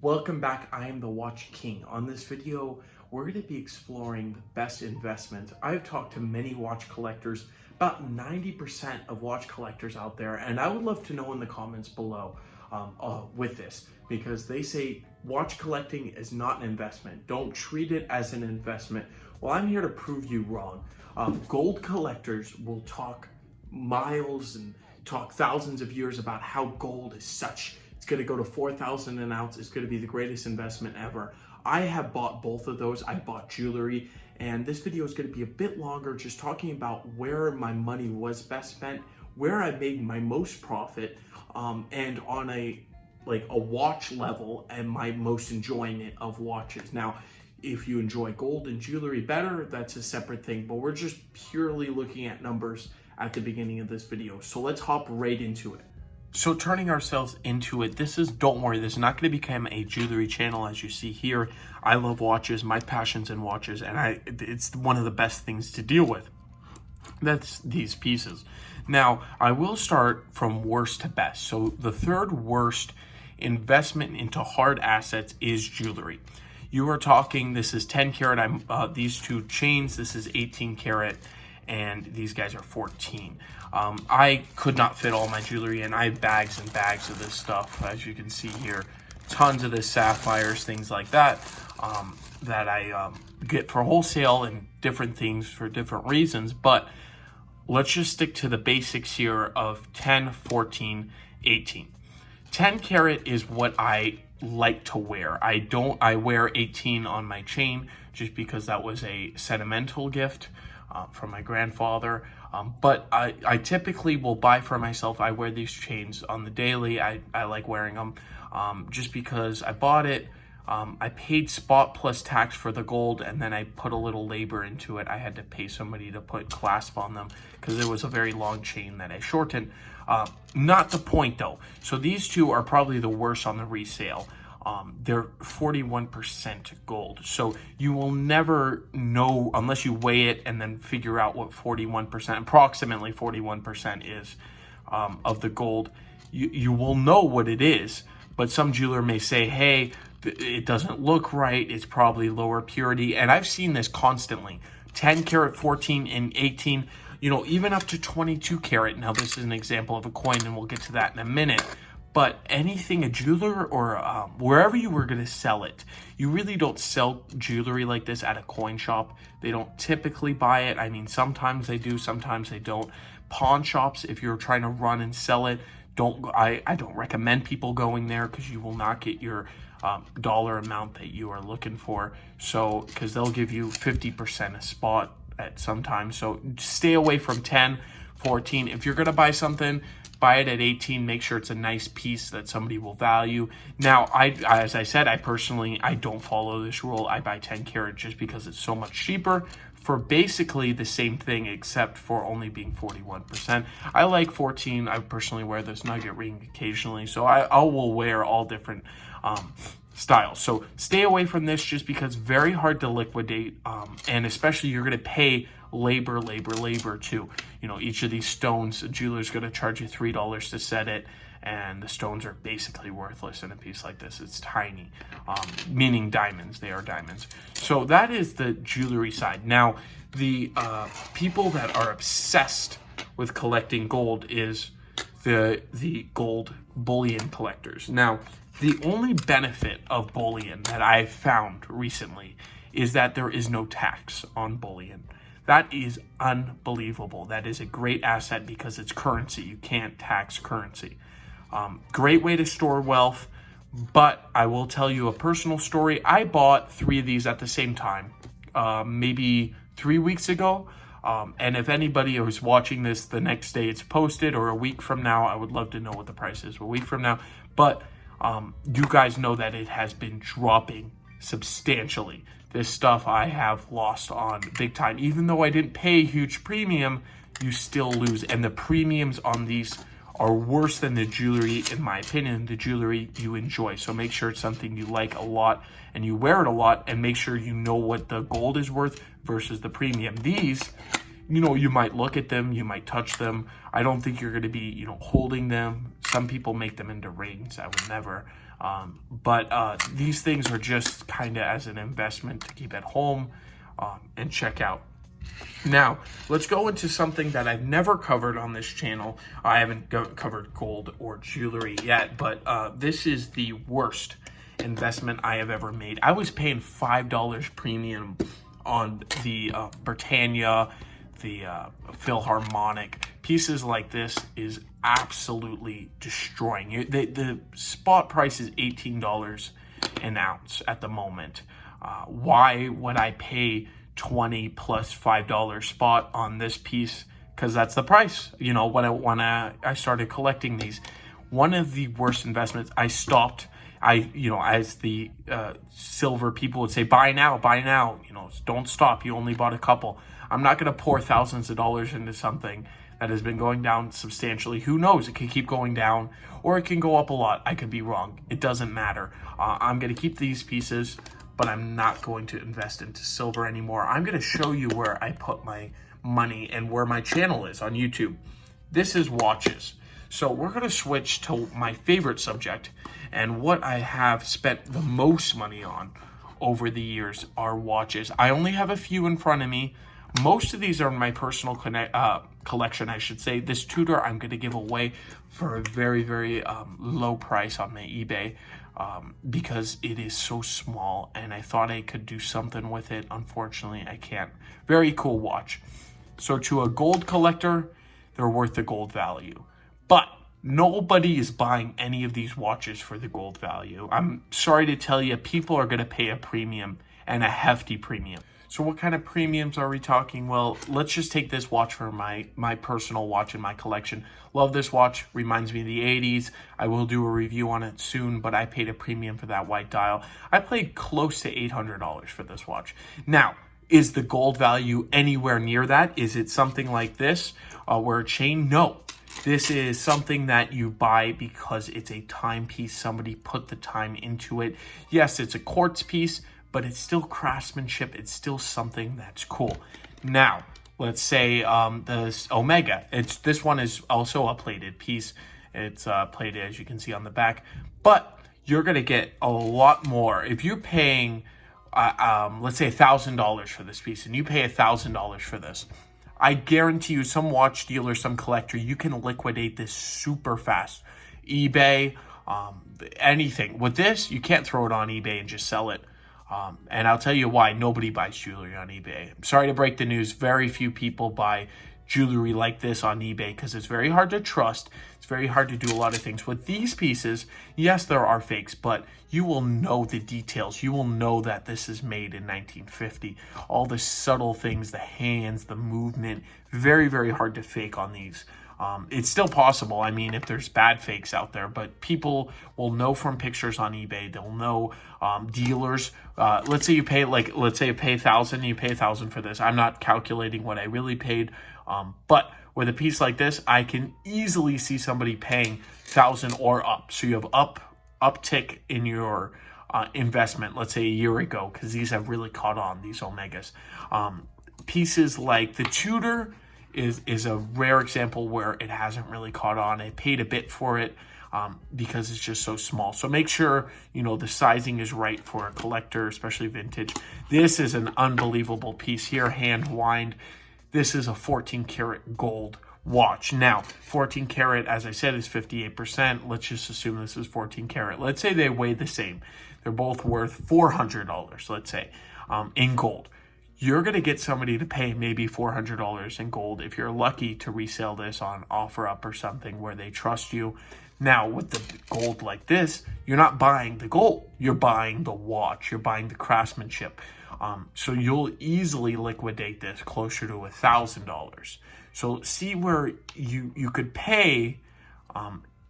Welcome back. I am the Watch King. On this video, we're going to be exploring the best investments. I've talked to many watch collectors, about 90% of watch collectors out there, and I would love to know in the comments below with this, because they say watch collecting is not an investment. Don't treat it as an investment. Well, I'm here to prove you wrong. Gold collectors will talk miles and talk thousands of years about how gold is such. It's going to go to 4,000 an ounce. It's going to be the greatest investment ever. I have bought both of those. I bought jewelry, and this video is going to be a bit longer, just talking about where my money was best spent, where I made my most profit, and on a watch level, and my most enjoyment of watches. Now, if you enjoy gold and jewelry better, that's a separate thing, but we're just purely looking at numbers at the beginning of this video. So let's hop right into it. So turning ourselves into it, don't worry, this is not going to become a jewelry channel. As you see here, I love watches, my passion's in watches, and it's one of the best things to deal with. That's these pieces. Now, I will start from worst to best. So the third worst investment into hard assets is jewelry. You are talking, this is 10 karat, these two chains, this is 18 karat, and these guys are 14. I could not fit all my jewelry in. I have bags and bags of this stuff, as you can see here. Tons of the sapphires, things like that, that I get for wholesale and different things for different reasons. But let's just stick to the basics here of 10, 14, 18. 10 karat is what I like to wear. I wear 18 on my chain just because that was a sentimental gift from my grandfather. But I typically will buy for myself. I wear these chains on the daily. I like wearing them just because I bought it. I paid spot plus tax for the gold, and then I put a little labor into it. I had to pay somebody to put clasp on them because it was a very long chain that I shortened. Not the point though. So these two are probably the worst on the resale. They're 41% gold. So you will never know unless you weigh it and then figure out what approximately 41% is of the gold. You will know what it is, but some jeweler may say, hey, it doesn't look right. It's probably lower purity. And I've seen this constantly. 10 karat, 14, and 18, even up to 22 karat. Now, this is an example of a coin, and we'll get to that in a minute. But anything, a jeweler or wherever you were going to sell it, you really don't sell jewelry like this at a coin shop. They don't typically buy it. I mean, sometimes they do, sometimes they don't. Pawn shops, if you're trying to run and sell it, I don't recommend people going there because you will not get your dollar amount that you are looking for. So, because they'll give you 50% a spot at sometimes. So stay away from 10, 14. If you're going to buy something, buy it at 18. Make sure it's a nice piece that somebody will value. Now, as I said, I don't follow this rule. I buy 10 karat just because it's so much cheaper for basically the same thing, except for only being 41%. I like 14. I personally wear this nugget ring occasionally, so I will wear all different styles. So stay away from this just because it's very hard to liquidate, and especially you're going to pay labor too. Each of these stones, a jeweler's going to charge you $3 to set it, and the stones are basically worthless in a piece like this. It's tiny, meaning diamonds. They are diamonds. So that is the jewelry side. Now, the people that are obsessed with collecting gold is the gold bullion collectors. Now, the only benefit of bullion that I've found recently is that there is no tax on bullion. That is unbelievable. That is a great asset because it's currency. You can't tax currency. Great way to store wealth, but I will tell you a personal story. I bought 3 of these at the same time, maybe 3 weeks ago. And if anybody who's watching this the next day it's posted, or a week from now, I would love to know what the price is a week from now. But you guys know that it has been dropping substantially. This stuff I have lost on big time. Even though I didn't pay a huge premium, you still lose. And the premiums on these are worse than the jewelry, in my opinion, the jewelry you enjoy. So make sure it's something you like a lot and you wear it a lot, and make sure you know what the gold is worth versus the premium. These, you might look at them, you might touch them. I don't think you're going to be, holding them. Some people make them into rings. I would never. But these things are just kind of as an investment to keep at home and check out. Now, let's go into something that I've never covered on this channel. I haven't covered gold or jewelry yet, but this is the worst investment I have ever made. I was paying $5 premium on the Britannia, the Philharmonic. Pieces like this is absolutely destroying you. The spot price is $18 an ounce at the moment. Why would I pay 20 plus $5 spot on this piece? Because that's the price. You know, when I started collecting these, one of the worst investments, I stopped. As the silver people would say, buy now, don't stop. You only bought a couple. I'm not going to pour thousands of dollars into something that has been going down substantially. Who knows? It can keep going down or it can go up a lot. I could be wrong. It doesn't matter. I'm going to keep these pieces, but I'm not going to invest into silver anymore. I'm going to show you where I put my money and where my channel is on YouTube. This is watches. So we're going to switch to my favorite subject, and what I have spent the most money on over the years are watches. I only have a few in front of me. Most of these are in my personal collection, I should say. This Tudor I'm going to give away for a very, very low price on my eBay because it is so small, and I thought I could do something with it. Unfortunately, I can't. Very cool watch. So to a gold collector, they're worth the gold value. But nobody is buying any of these watches for the gold value. I'm sorry to tell you, people are going to pay a premium, and a hefty premium. So what kind of premiums are we talking? Well, let's just take this watch for my personal watch in my collection. Love this watch. Reminds me of the 80s. I will do a review on it soon, but I paid a premium for that white dial. I paid close to $800 for this watch. Now, is the gold value anywhere near that? Is it something like this, where a chain? No. This is something that you buy because it's a timepiece. Somebody put the time into it. Yes, it's a quartz piece, but it's still craftsmanship. It's still something that's cool. Now, let's say this Omega. This one is also a plated piece. It's plated, as you can see on the back. But you're going to get a lot more. If you're paying, let's say $1,000 for this piece, and you pay $1,000 for this, I guarantee you, some watch dealer, some collector, you can liquidate this super fast. eBay, anything. With this, you can't throw it on eBay and just sell it. And I'll tell you why nobody buys jewelry on eBay. I'm sorry to break the news. Very few people buy jewelry like this on eBay because it's very hard to trust. It's very hard to do a lot of things. With these pieces, yes, there are fakes, but you will know the details. You will know that this is made in 1950. All the subtle things, the hands, the movement, very, very hard to fake on these. It's still possible. I mean, if there's bad fakes out there, but people will know from pictures on eBay. They'll know dealers. Let's say you pay $1,000. You pay $1,000 for this. I'm not calculating what I really paid, but with a piece like this, I can easily see somebody paying $1,000 or up. So you have uptick in your investment. Let's say a year ago, because these have really caught on, these Omegas. Pieces like the Tudor is a rare example where it hasn't really caught on. I paid a bit for it because it's just so small. So make sure, the sizing is right for a collector, especially vintage. This is an unbelievable piece here, hand wind. This is a 14 karat gold watch. Now, 14 karat, as I said, is 58%. Let's just assume this is 14 karat. Let's say they weigh the same. They're both worth $400, let's say, in gold. You're going to get somebody to pay maybe $400 in gold if you're lucky to resell this on OfferUp or something where they trust you. Now, with the gold like this, you're not buying the gold. You're buying the watch. You're buying the craftsmanship. So you'll easily liquidate this closer to $1,000. So see where you could pay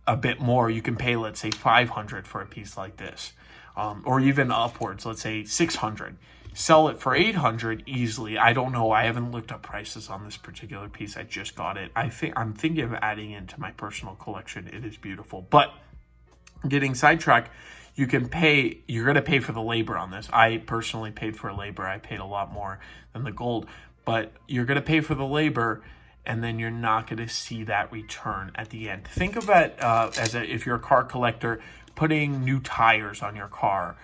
a bit more. You can pay, let's say, $500 for a piece like this, or even upwards, let's say $600. Sell it for $800 easily. I don't know. I haven't looked up prices on this particular piece. I just got it. I'm thinking of adding it to my personal collection. It is beautiful. But getting sidetracked, you're going to pay for the labor on this. I personally paid for labor. I paid a lot more than the gold. But you're going to pay for the labor, and then you're not going to see that return at the end. Think of it if you're a car collector, putting new tires on your car,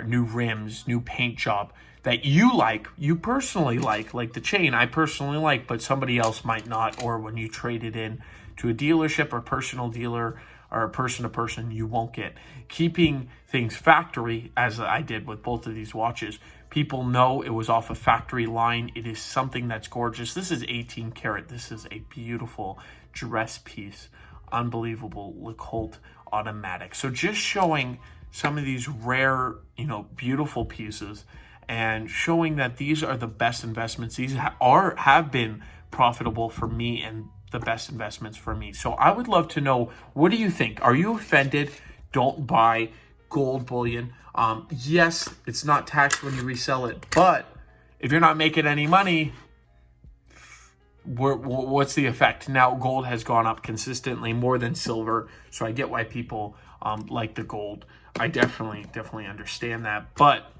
new rims, new paint job that you like, you personally like the chain I personally like, but somebody else might not, or when you trade it in to a dealership or personal dealer or person to person, you won't get. Keeping things factory, as I did with both of these watches, people know it was off a factory line. It is something that's gorgeous. This is 18 karat. This is a beautiful dress piece. Unbelievable Lecoultre automatic. So just showing some of these rare, beautiful pieces, and showing that these are the best investments. These have been profitable for me and the best investments for me. So I would love to know, what do you think? Are you offended? Don't buy gold bullion. Yes, it's not taxed when you resell it, but if you're not making any money, what's the effect? Now gold has gone up consistently more than silver, so I get why people like the gold. I definitely understand that. But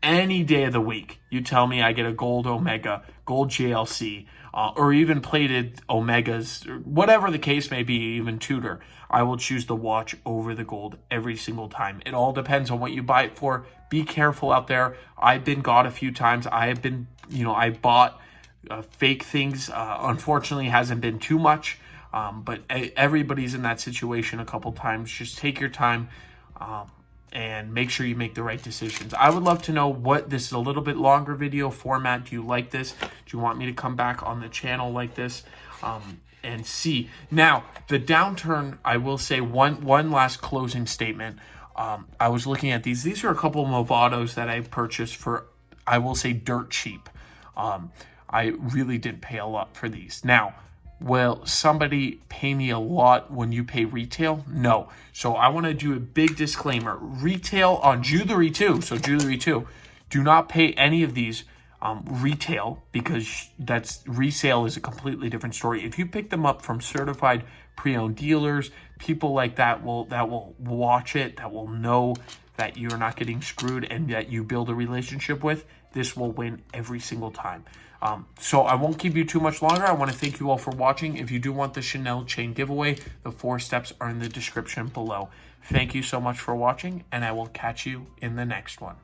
any day of the week, you tell me I get a gold Omega, gold JLC, or even plated Omegas, whatever the case may be, even Tudor, I will choose the watch over the gold every single time. It all depends on what you buy it for. Be careful out there. I've been got a few times. I have been, I bought fake things. Unfortunately, hasn't been too much, but everybody's in that situation a couple times. Just take your time. And make sure you make the right decisions. I would love to know this is a little bit longer video format. Do you like this? Do you want me to come back on the channel like this? And see. Now, the downturn, I will say one last closing statement. I was looking at these. These are a couple of Movados that I purchased for, I will say, dirt cheap. I really did pay a lot for these. Now, will somebody pay me a lot when you pay retail? No. So I want to do a big disclaimer. Retail on jewelry too. So jewelry too. Do not pay any of these retail, because resale is a completely different story. If you pick them up from certified pre-owned dealers, people like that will watch it, that will know that you're not getting screwed and that you build a relationship with. This will win every single time. So I won't keep you too much longer. I want to thank you all for watching. If you do want the Chanel chain giveaway, the 4 steps are in the description below. Thank you so much for watching, and I will catch you in the next one.